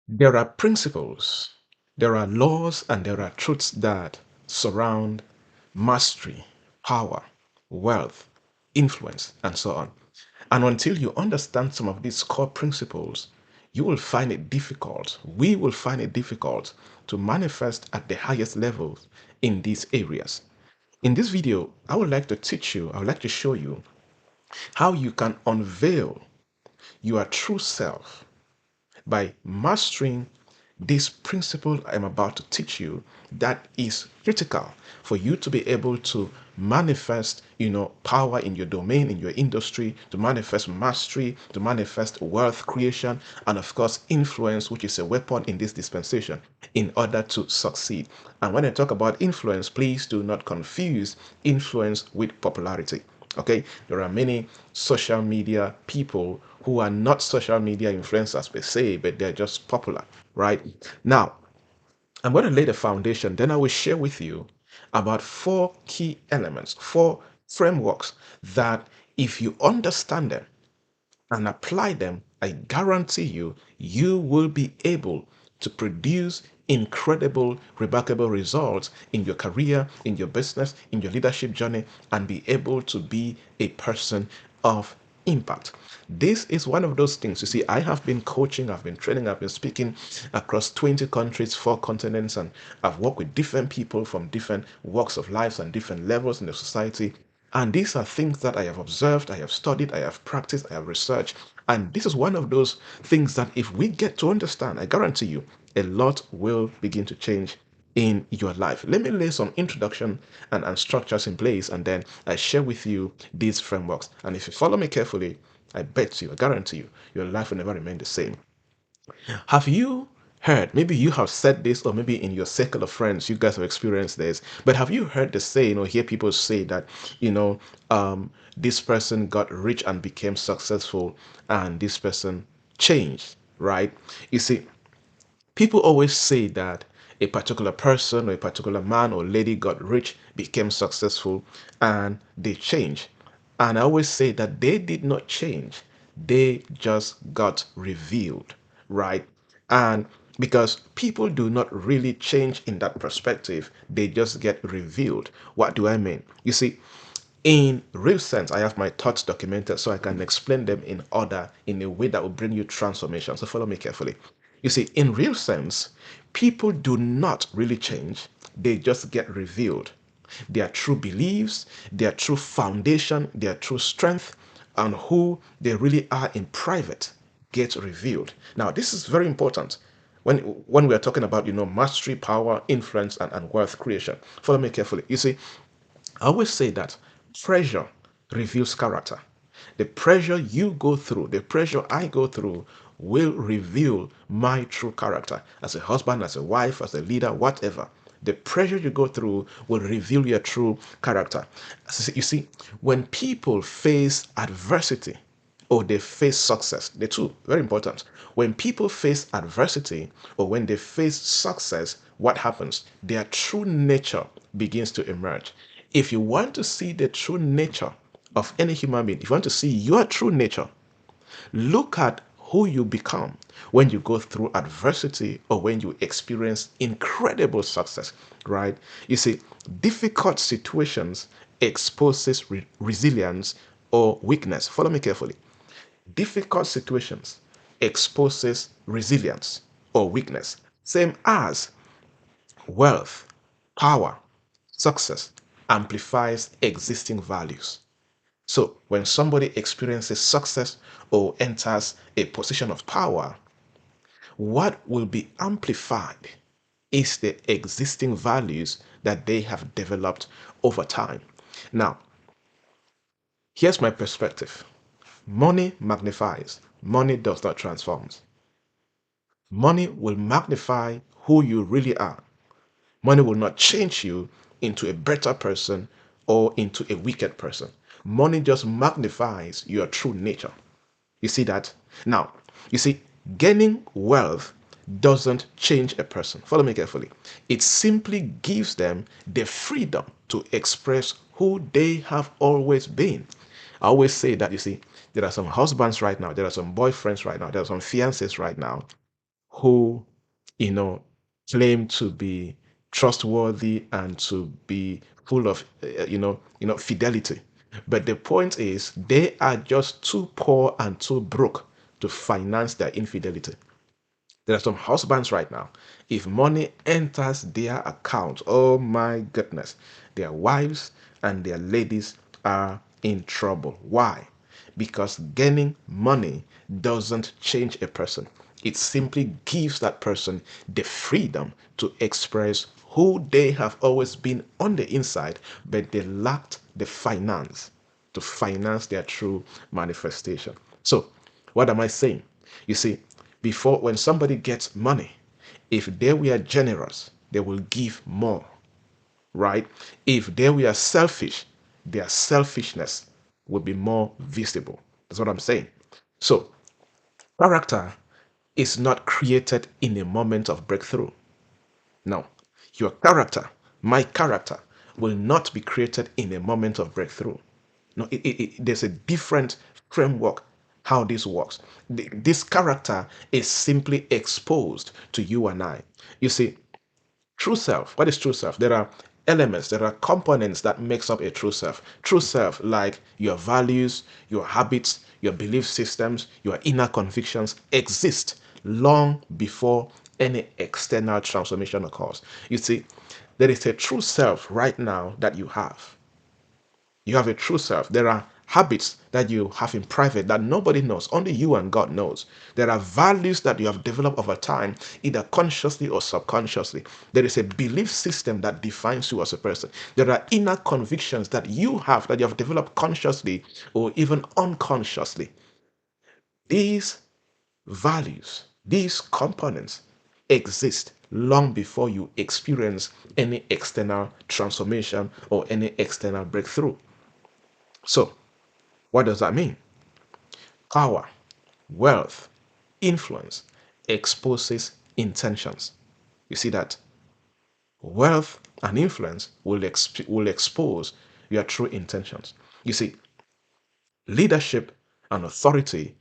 There are principles, there are laws, and there are truths that surround mastery, power, wealth, influence, and so on. And until you understand some of these core principles, you will find it difficult, we will find it difficult to manifest at the highest levels in these areas. In this video, I would like to teach you, I would like to show you how you can unveil your true self by mastering this principle I'm about to teach you that is critical for you to be able to manifest, power in your domain, in your industry, to manifest mastery, to manifest wealth creation, and of course, influence, which is a weapon in this dispensation in order to succeed. And when I talk about influence, please do not confuse influence with popularity. Okay, there are many social media people who are not social media influencers per se, but they're just popular, right? Now, I'm going to lay the foundation, then I will share with you about four key elements, four frameworks that if you understand them and apply them, I guarantee you, you will be able to produce incredible, remarkable results in your career, in your business, in your leadership journey, and be able to be a person of impact. This is one of those things. You see, I have been coaching, I've been training, I've been speaking across 20 countries, four continents, and I've worked with different people from different walks of life and different levels in the society. And these are things that I have observed, I have studied, I have practiced, I have researched. And this is one of those things that if we get to understand, I guarantee you, a lot will begin to change in your life. Let me lay some introduction and structures in place, and then I share with you these frameworks. And if you follow me carefully, I bet you, I guarantee you, your life will never remain the same. Have you heard, maybe you have said this, or maybe in your circle of friends, you guys have experienced this, but have you heard the saying or hear people say that, you know, this person got rich and became successful and this person changed, right? You see, people always say that a particular person or a particular man or lady got rich, became successful, and they changed. And I always say that they did not change, they just got revealed, right? And because people do not really change in that perspective, they just get revealed. What do I mean? You see, in real sense, I have my thoughts documented so I can explain them in order in a way that will bring you transformation. So follow me carefully. You see, in real sense, people do not really change, they just get revealed. Their true beliefs, their true foundation, their true strength, and who they really are in private gets revealed. Now, this is very important when we are talking about mastery, power, influence, and wealth creation. Follow me carefully. You see, I always say that pressure reveals character. The pressure you go through, the pressure I go through, will reveal my true character as a husband, as a wife, as a leader, whatever. The pressure you go through will reveal your true character. You see, when people face adversity or they face success, the two, very important. When people face adversity or when they face success, what happens? Their true nature begins to emerge. If you want to see the true nature of any human being, if you want to see your true nature, look at who you become when you go through adversity or when you experience incredible success, right? You see, difficult situations exposes resilience or weakness. Follow me carefully. Difficult situations exposes resilience or weakness. Same as wealth, power, success amplifies existing values. So when somebody experiences success or enters a position of power, what will be amplified is the existing values that they have developed over time. Now, here's my perspective. Money magnifies. Money does not transform. Money will magnify who you really are. Money will not change you into a better person or into a wicked person. Money just magnifies your true nature. You see that? Now, you see, gaining wealth doesn't change a person. Follow me carefully. It simply gives them the freedom to express who they have always been. I always say that, you see, there are some husbands right now, there are some boyfriends right now, there are some fiancés right now who, you know, claim to be trustworthy and to be full of, fidelity. But the point is, they are just too poor and too broke to finance their infidelity. There are some husbands right now. If money enters their account, oh my goodness, their wives and their ladies are in trouble. Why? Because gaining money doesn't change a person. It simply gives that person the freedom to express who they have always been on the inside, but they lacked the finance to finance their true manifestation. So, what am I saying? You see, before when somebody gets money, if they were generous, they will give more, right? If they were selfish, their selfishness will be more visible. That's what I'm saying. So, character is not created in a moment of breakthrough. No, your character, my character, will not be created in a moment of breakthrough. No, there's a different framework how this works. This character is simply exposed to you and I. You see, true self. What is true self? There are elements, there are components that makes up a true self. True self, like your values, your habits, your belief systems, your inner convictions, exist long before any external transformation occurs. You see, there is a true self right now that you have. You have a true self. There are habits that you have in private that nobody knows, only you and God knows. There are values that you have developed over time, either consciously or subconsciously. There is a belief system that defines you as a person. There are inner convictions that you have that you have developed consciously or even unconsciously. These values, these components exist long before you experience any external transformation or any external breakthrough. So, what does that mean? Power, wealth, influence exposes intentions. You see that wealth and influence will expose your true intentions. You see, leadership and authority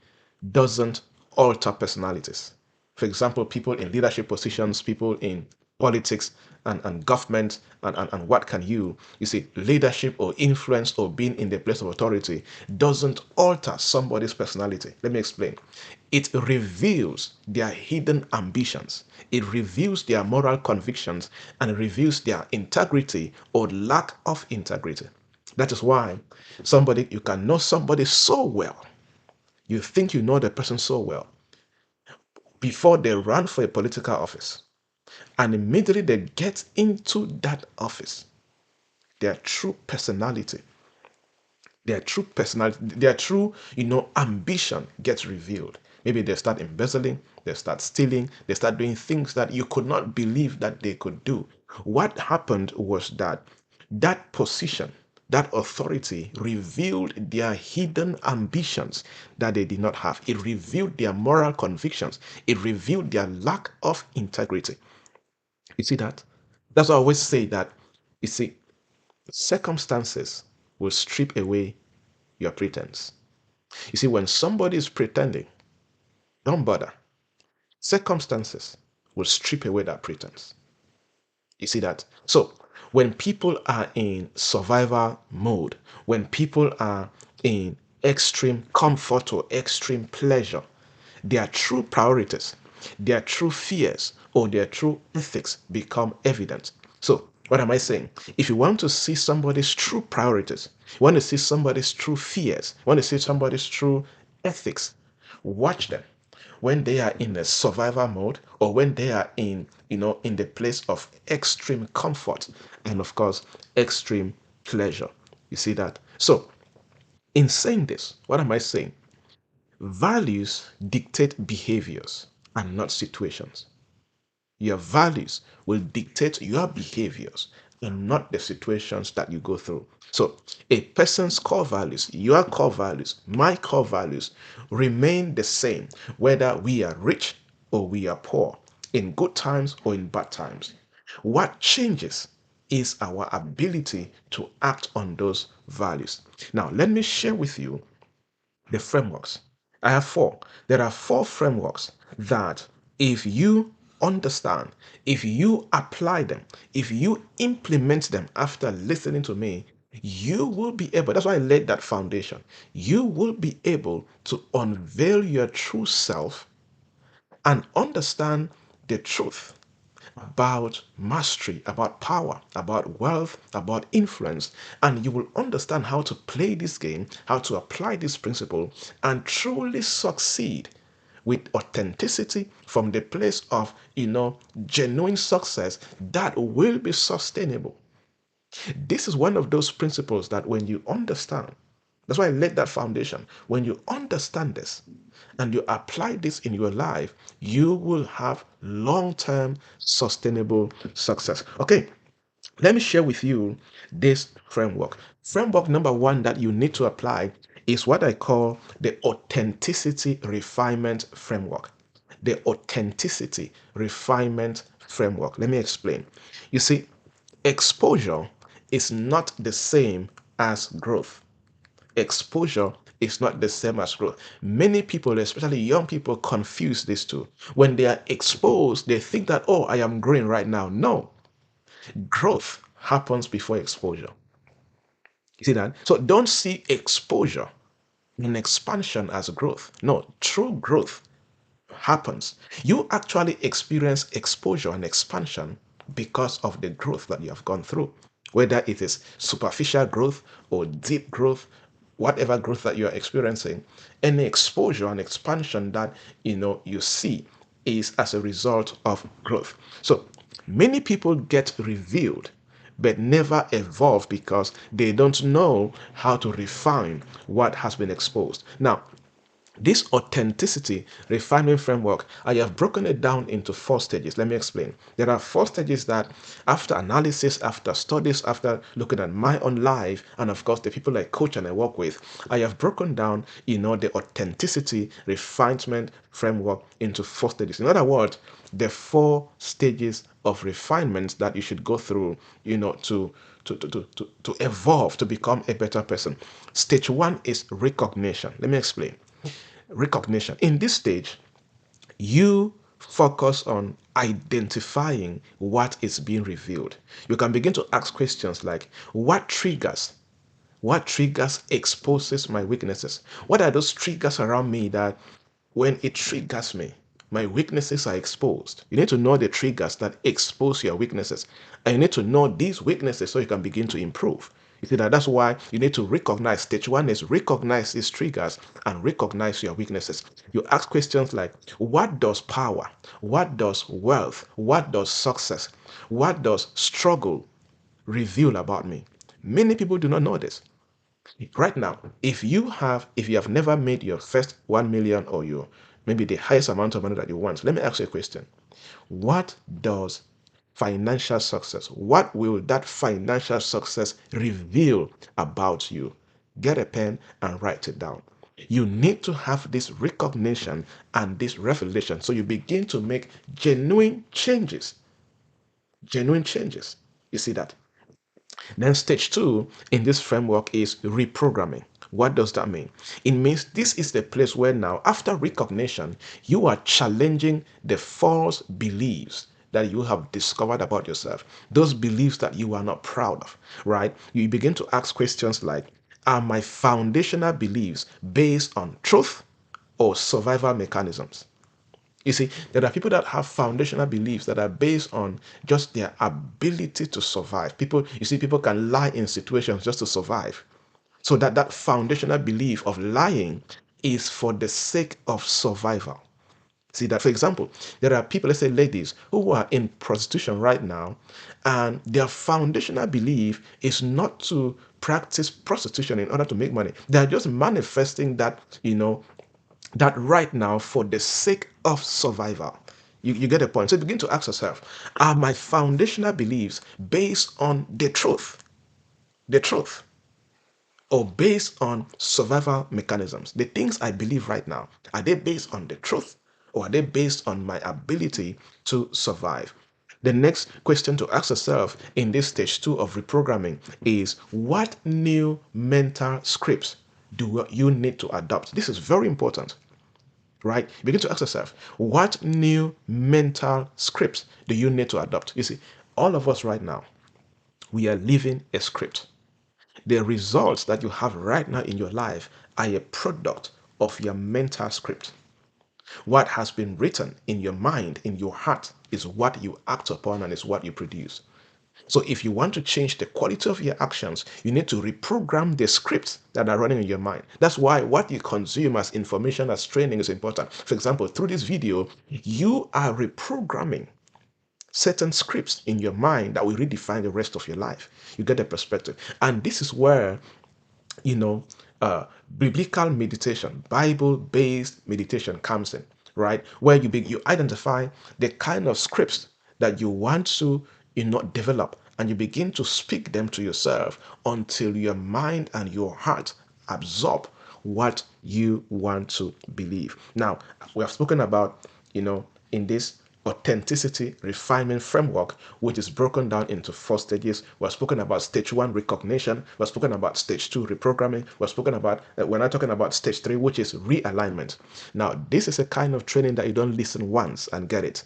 doesn't alter personalities. For example, people in leadership positions, people in politics and government, and what can you see, leadership or influence or being in the place of authority doesn't alter somebody's personality. Let me explain. It reveals their hidden ambitions, it reveals their moral convictions, and it reveals their integrity or lack of integrity. That is why you can know somebody so well, you think you know the person so well, before they run for a political office, and immediately they get into that office, their true personality, their true, ambition gets revealed. Maybe they start embezzling, they start stealing, they start doing things that you could not believe that they could do. What happened was that position, that authority revealed their hidden ambitions that they did not have. It revealed their moral convictions. It revealed their lack of integrity. You see that? That's why I always say that, you see, circumstances will strip away your pretense. You see, when somebody is pretending, don't bother. Circumstances will strip away that pretense. You see that? So, when people are in survival mode, when people are in extreme comfort or extreme pleasure, their true priorities, their true fears, or their true ethics become evident. So, what am I saying? If you want to see somebody's true priorities, you want to see somebody's true fears, you want to see somebody's true ethics, watch them when they are in a survival mode or when they are in the place of extreme comfort and of course extreme pleasure. You see that? So, in saying this, what am I saying? Values dictate behaviors and not situations. Your values will dictate your behaviors and not the situations that you go through. So, a person's core values, your core values, my core values remain the same whether we are rich or we are poor, in good times or in bad times. What changes is our ability to act on those values. Now, let me share with you the frameworks. I have four. There are four frameworks that If you understand, if you apply them, if you implement them after listening to me, you will be able, that's why I laid that foundation. You will be able to unveil your true self and understand the truth about mastery, about power, about wealth, about influence, and you will understand how to play this game, how to apply this principle, and truly succeed with authenticity from the place of, genuine success that will be sustainable. This is one of those principles that when you understand, that's why I laid that foundation. When you understand this and you apply this in your life, you will have long term sustainable success. Okay, let me share with you this framework. Framework number one that you need to apply is what I call the authenticity refinement framework. The authenticity refinement framework. Let me explain. You see, exposure is not the same as growth. Exposure is not the same as growth. Many people, especially young people, confuse these two. When they are exposed, they think that, oh, I am growing right now. No, growth happens before exposure. You see that? So don't see exposure and expansion as growth. No, true growth happens. You actually experience exposure and expansion because of the growth that you have gone through, whether it is superficial growth or deep growth, whatever growth that you are experiencing. Any exposure and expansion that you see is as a result of growth. So many people get revealed but never evolve because they don't know how to refine what has been exposed. Now, this authenticity refinement framework, I have broken it down into 4 stages. Let me explain. There are 4 stages that, after analysis, after studies, after looking at my own life, and of course the people I coach and I work with, I have broken down, the authenticity refinement framework into 4 stages. In other words, the 4 stages of refinement that you should go through, to evolve, to become a better person. Stage one is recognition. Let me explain. Recognition. In this stage, you focus on identifying what is being revealed. You can begin to ask questions like, what triggers exposes my weaknesses? What are those triggers around me that when it triggers me, my weaknesses are exposed? You need to know the triggers that expose your weaknesses. And you need to know these weaknesses so you can begin to improve. You see that's why you need to recognize. Stage one is recognize these triggers and recognize your weaknesses. You ask questions like, what does power, what does wealth, what does success, what does struggle reveal about me? Many people do not know this. Right now, if you have never made your first 1 million, or your maybe the highest amount of money that you want, let me ask you a question. What does financial success, what will that financial success reveal about you? Get a pen and write it down. You need to have this recognition and this revelation so you begin to make genuine changes. Genuine changes. You see that? Then stage two in this framework is reprogramming. What does that mean? It means this is the place where now, after recognition, you are challenging the false beliefs that you have discovered about yourself. Those beliefs that you are not proud of, right? You begin to ask questions like, are my foundational beliefs based on truth or survival mechanisms? You see, there are people that have foundational beliefs that are based on just their ability to survive. People can lie in situations just to survive. So that foundational belief of lying is for the sake of survival. See that, for example, there are people, let's say ladies, who are in prostitution right now, and their foundational belief is not to practice prostitution in order to make money. They are just manifesting that right now for the sake of survival. You get a point. So begin to ask yourself, are my foundational beliefs based on the truth? The truth. Or based on survival mechanisms? The things I believe right now, are they based on the truth? Or are they based on my ability to survive? The next question to ask yourself in this stage two of reprogramming is, what new mental scripts do you need to adopt? This is very important. right? Begin to ask yourself, what new mental scripts do you need to adopt? You see, all of us right now, we are living a script. The results that you have right now in your life are a product of your mental script. What has been written in your mind, in your heart, is what you act upon and is what you produce. So if you want to change the quality of your actions, you need to reprogram the scripts that are running in your mind. That's why what you consume as information, as training is important. For example, through this video, you are reprogramming certain scripts in your mind that will redefine the rest of your life. You get the perspective. And this is where, you know, biblical meditation, Bible-based meditation comes in, right? Where you identify the kind of scripts that you want to, develop, and you begin to speak them to yourself until your mind and your heart absorb what you want to believe. Now, we have spoken about, in this authenticity refinement framework, which is broken down into four stages. We've spoken about stage one, recognition. We've spoken about stage two, reprogramming. We're not talking about stage three, which is realignment. Now, this is a kind of training that you don't listen once and get it,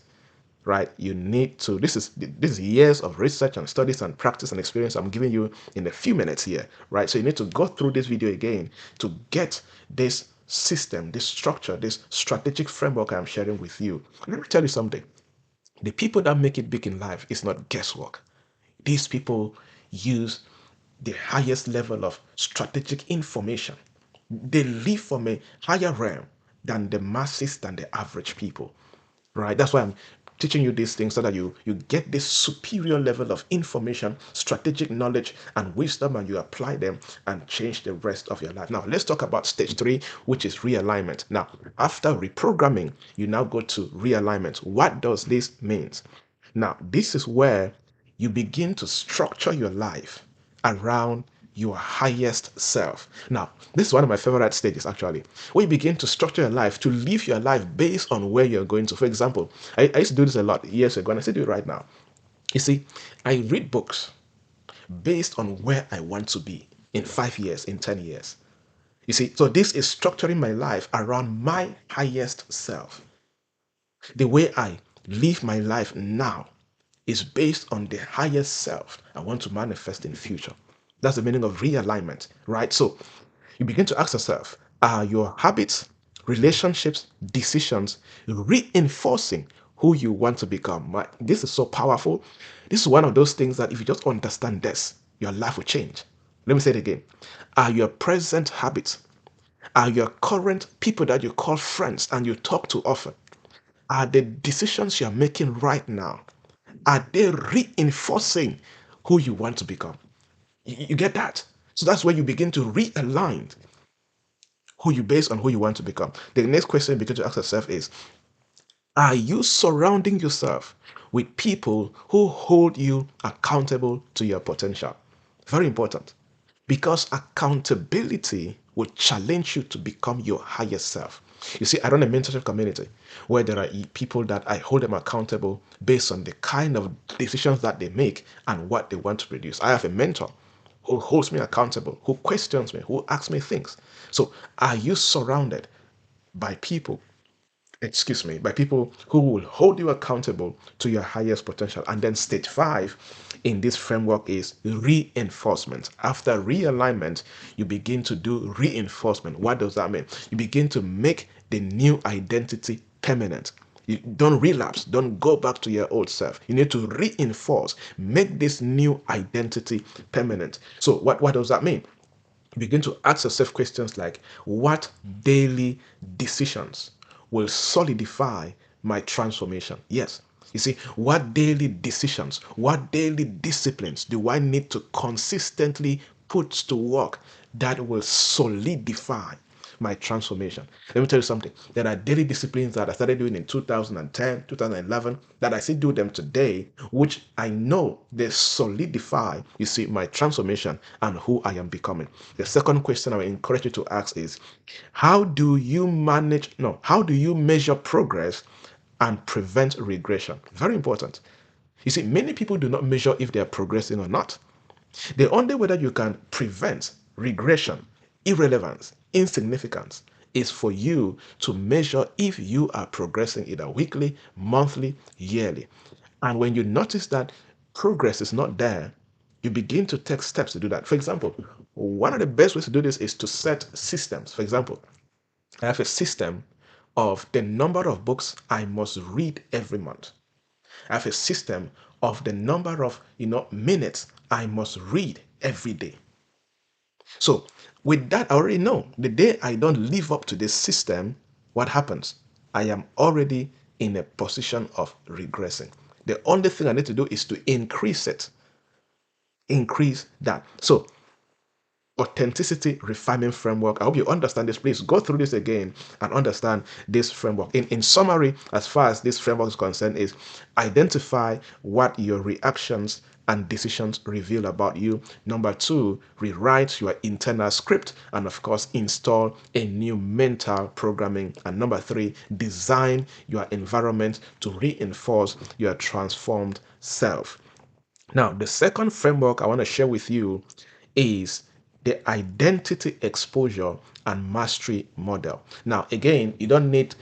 right? You need to, this is years of research and studies and practice and experience I'm giving you in a few minutes here, right? So you need to go through this video again to get this system, this structure, this strategic framework I'm sharing with you. Let me tell you something. The people that make it big in life is not guesswork. These people use the highest level of strategic information. They live from a higher realm than the masses, than the average people, right? That's why I'm teaching you these things so that you get this superior level of information, strategic knowledge, and wisdom, and you apply them and change the rest of your life. Now, let's talk about stage three, which is realignment. Now, after reprogramming, you now go to realignment. What does this mean? Now, this is where you begin to structure your life around your highest self. Now, this is one of my favorite stages actually, where you begin to structure your life to live your life based on where you're going to. For example, I used to do this a lot years ago, and I still do it right now. You see, I read books based on where I want to be in 5 years, in 10 years. You see, so this is structuring my life around my highest self. The way I live my life now is based on the highest self I want to manifest in the future. That's the meaning of realignment, right? So you begin to ask yourself, are your habits, relationships, decisions reinforcing who you want to become? Right? This is so powerful. This is one of those things that if you just understand this, your life will change. Let me say it again. Are your present habits, are your current people that you call friends and you talk to often, are the decisions you're making right now, are they reinforcing who you want to become? You get that? So that's where you begin to realign who you based on who you want to become. The next question you begin to ask yourself is, are you surrounding yourself with people who hold you accountable to your potential? Very important. Because accountability will challenge you to become your highest self. You see, I run a mentorship community where there are people that I hold them accountable based on the kind of decisions that they make and what they want to produce. I have a mentor who holds me accountable, who questions me, who asks me things. So, are you surrounded by people, by people who will hold you accountable to your highest potential? And then stage five in this framework is reinforcement. After realignment, you begin to do reinforcement. What does that mean? You begin to make the new identity permanent. You don't relapse, don't go back to your old self. You need to reinforce, make this new identity permanent. So what does that mean? Begin to ask yourself questions like, what daily decisions will solidify my transformation? Yes. You see, what daily decisions, what daily disciplines do I need to consistently put to work that will solidify my transformation? Let me tell you something. There are daily disciplines that I started doing in 2010, 2011 that I still do them today, which I know they solidify, you see, my transformation and who I am becoming. The second question I would encourage you to ask is, how do you measure progress and prevent regression? Very important. You see, many people do not measure if they are progressing or not. The only way that you can prevent regression, irrelevance, insignificance is for you to measure if you are progressing either weekly, monthly, yearly. And when you notice that progress is not there, you begin to take steps to do that. For example, one of the best ways to do this is to set systems. For example, I have a system of the number of books I must read every month. I have a system of the number of minutes I must read every day. So with that, I already know the day I don't live up to this system, what happens? I am already in a position of regressing. The only thing I need to do is to increase it, increase that. So authenticity refinement framework. I hope you understand this. Please go through this again and understand this framework. In summary, as far as this framework is concerned, is identify what your reactions and decisions reveal about you. Number two, rewrite your internal script, and of course install a new mental programming. And number three, design your environment to reinforce your transformed self. Now, the second framework I want to share with you is the identity exposure and mastery model. Now, again, you don't need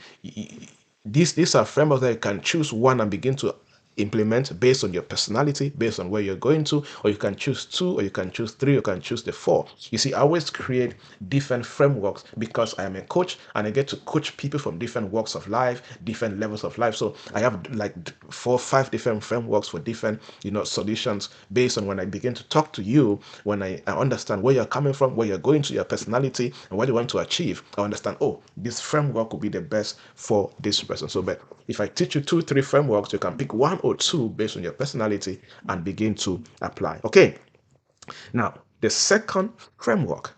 these are frameworks that you can choose one and begin to implement based on your personality, based on where you're going to, or you can choose two, or you can choose three, or you can choose the four. You see, I always create different frameworks because I am a coach and I get to coach people from different walks of life, different levels of life. So I have like 4 or 5 different frameworks for different, solutions based on when I begin to talk to you, when I understand where you're coming from, where you're going to, your personality, and what you want to achieve. I understand, oh, this framework will be the best for this person. So, but if I teach you 2, 3 frameworks, you can pick one or two based on your personality and begin to apply. Okay. Now, the second framework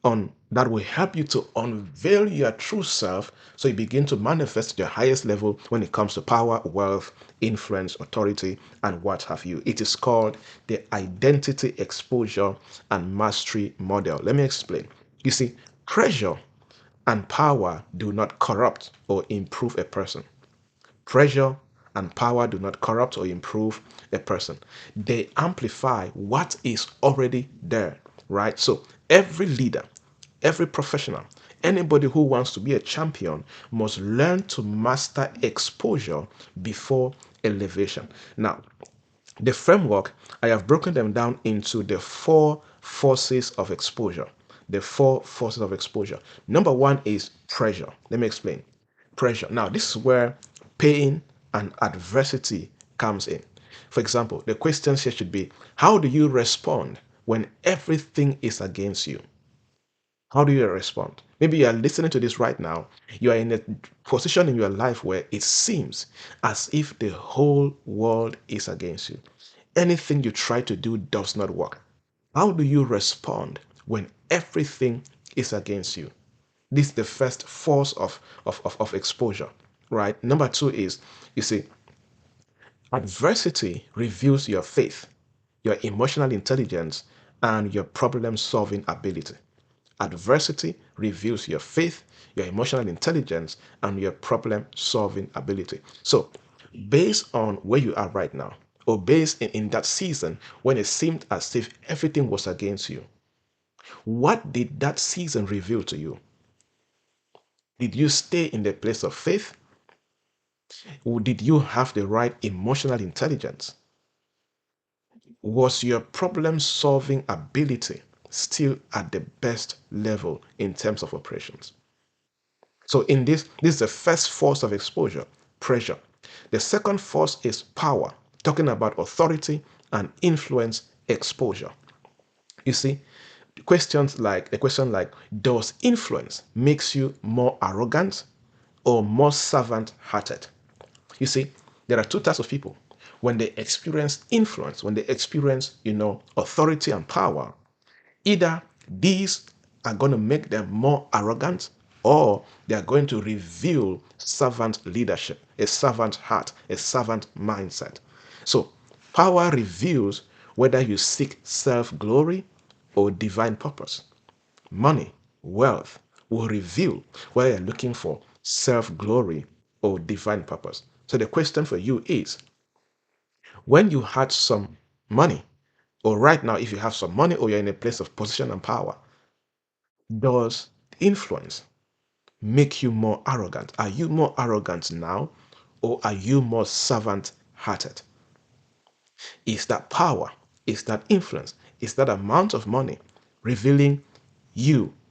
on that will help you to unveil your true self so you begin to manifest your highest level when it comes to power, wealth, influence, authority, and what have you. It is called the identity exposure and mastery model. Let me explain. You see, pressure and power do not corrupt or improve a person. Pressure and power do not corrupt or improve a person. They amplify what is already there, right? So every leader, every professional, anybody who wants to be a champion must learn to master exposure before elevation. Now, the framework, I have broken them down into the 4 forces of exposure. The 4 forces of exposure. Number one is pressure. Let me explain. Pressure. Now, this is where pain and adversity comes in. For example, the questions here should be, how do you respond when everything is against you? How do you respond? Maybe you are listening to this right now. You are in a position in your life where it seems as if the whole world is against you. Anything you try to do does not work. How do you respond when everything is against you? This is the first force of exposure, right? Number two is, you see, adversity reveals your faith, your emotional intelligence, and your problem solving ability. Adversity reveals your faith, your emotional intelligence, and your problem solving ability. So, based on where you are right now, or based in that season when it seemed as if everything was against you, what did that season reveal to you? Did you stay in the place of faith? Or did you have the right emotional intelligence? Was your problem solving ability still at the best level in terms of operations? So in this is the first force of exposure, pressure. The second force is power, talking about authority and influence exposure. You see, questions like a question like, does influence makes you more arrogant or more servant-hearted? You see, there are 2 types of people. When they experience influence, when they experience, authority and power, either these are going to make them more arrogant or they are going to reveal servant leadership, a servant heart, a servant mindset. So, power reveals whether you seek self glory or divine purpose. Money, wealth will reveal whether you're looking for self glory or divine purpose. So, the question for you is, when you had some money, or right now, if you have some money or you're in a place of position and power, does influence, make you more arrogant? Are you more arrogant now, or are you more servant hearted? Is that power? Is that influence? Is that amount of money revealing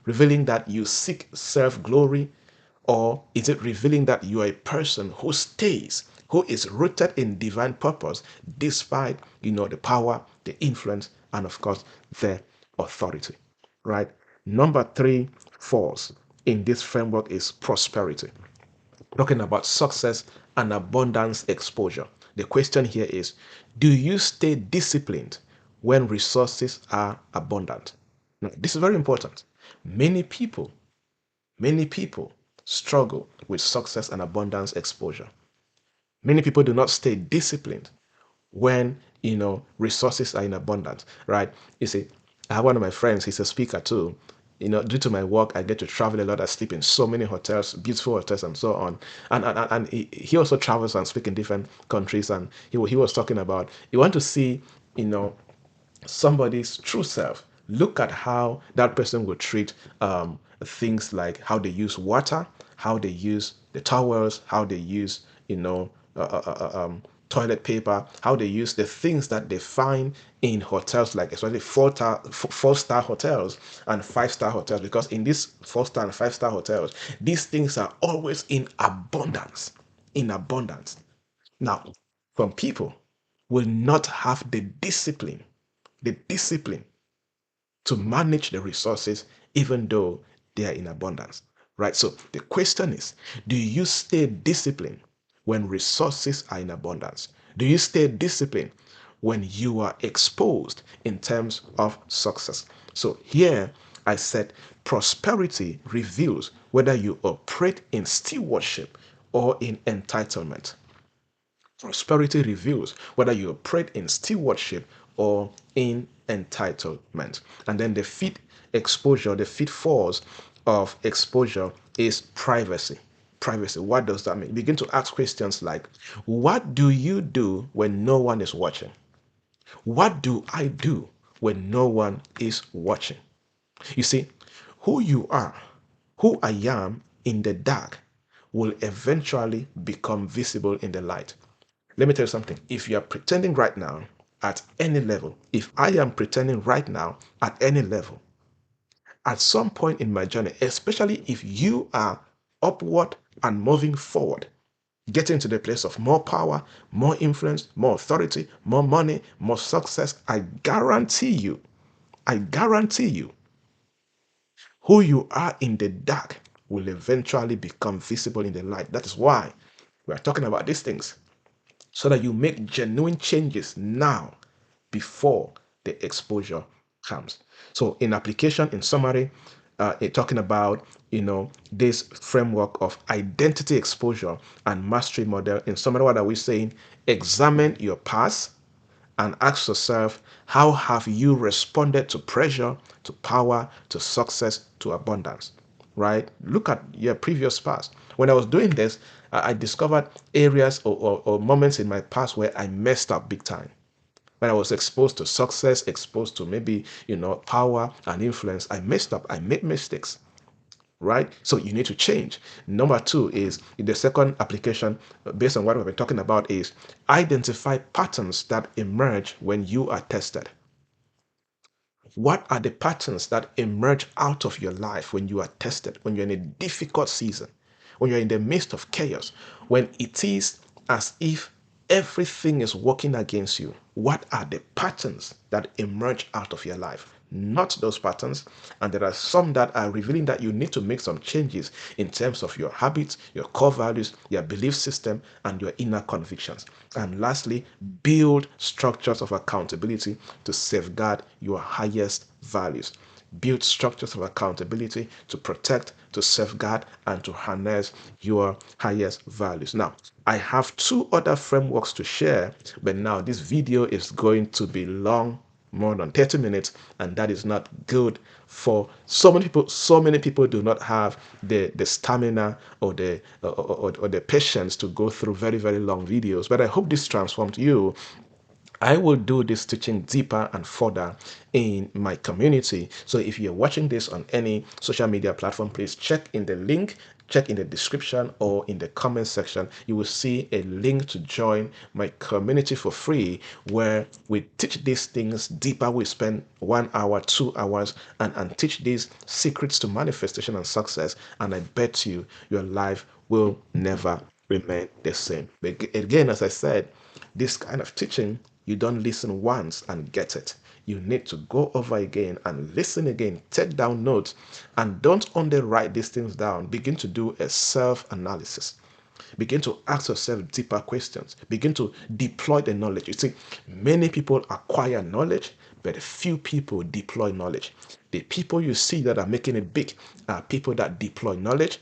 revealing that you seek self glory? Or is it revealing that you are a person who stays, who is rooted in divine purpose despite, the power, the influence, and of course, the authority, right? Number three force in this framework is prosperity. Talking about success and abundance exposure. The question here is, do you stay disciplined when resources are abundant? Now, this is very important. Many people Many people struggle with success and abundance exposure. Many people do not stay disciplined when resources are in abundance, right? You see, I have one of my friends, he's a speaker too. Due to my work, I get to travel a lot. I sleep in so many hotels, beautiful hotels, and so on. And he also travels and speaks in different countries. And he was talking about, you want to see, you know, somebody's true self. Look at how that person will treat things like how they use water, how they use the towels, how they use, toilet paper, how they use the things that they find in hotels, like especially four-star hotels and five-star hotels, because in these four-star and five-star hotels, these things are always in abundance. In abundance. Now, some people will not have the discipline to manage the resources, even though they are in abundance, right? So the question is, do you stay disciplined when resources are in abundance? Do you stay disciplined when you are exposed in terms of success? So here I said prosperity reveals whether you operate in stewardship or in entitlement. Prosperity reveals whether you operate in stewardship or in entitlement. And then the fifth force of exposure is privacy. Privacy. What does that mean? Begin to ask questions like, what do you do when no one is watching? What do I do when no one is watching? You see, who you are, who I am in the dark will eventually become visible in the light. Let me tell you something. If you are pretending right now at any level, if I am pretending right now at any level, at some point in my journey, especially if you are upward and moving forward, getting to the place of more power, more influence, more authority, more money, more success, I guarantee you, who you are in the dark will eventually become visible in the light. That is why we are talking about these things, so that you make genuine changes now before the exposure comes. So, in application, in summary, talking about this framework of identity exposure and mastery model. In summary, what are we saying? Examine your past and ask yourself, how have you responded to pressure, to power, to success, to abundance? Right? Look at your previous past. When I was doing this, I discovered areas or moments in my past where I messed up big time. When I was exposed to success, exposed to maybe, power and influence, I messed up. I made mistakes, right? So you need to change. Number two is the second application, based on what we've been talking about, is identify patterns that emerge when you are tested. What are the patterns that emerge out of your life when you are tested, when you're in a difficult season, when you're in the midst of chaos, when it is as if everything is working against you? What are the patterns that emerge out of your life? Not those patterns. And there are some that are revealing that you need to make some changes in terms of your habits, your core values, your belief system, and your inner convictions. And lastly, build structures of accountability to safeguard your highest values. Build structures of accountability to protect, to safeguard, and to harness your highest values. Now, I have two other frameworks to share, but now this video is going to be long, more than 30 minutes, and that is not good for so many people. So many people do not have the stamina or the patience to go through very, very long videos. But I hope this transformed you. I will do this teaching deeper and further in my community. So if you're watching this on any social media platform, please check in the link check in the description or in the comment section. You will see a link to join my community for free, where we teach these things deeper. We spend 1 hour, 2 hours, and teach these secrets to manifestation and success. And I bet you your life will never remain the same. But again, as I said, this kind of teaching, you don't listen once and get it. You need to go over again and listen again, take down notes, and don't only write these things down. Begin to do a self-analysis. Begin to ask yourself deeper questions. Begin to deploy the knowledge. You see, many people acquire knowledge, but few people deploy knowledge. The people you see that are making it big are people that deploy knowledge,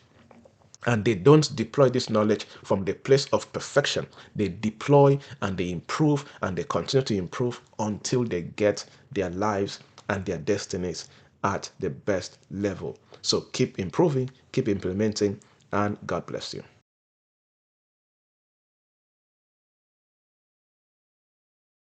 and they don't deploy this knowledge from the place of perfection. They deploy and they improve and they continue to improve until they get their lives and their destinies at the best level. So keep improving, keep implementing, and God bless you.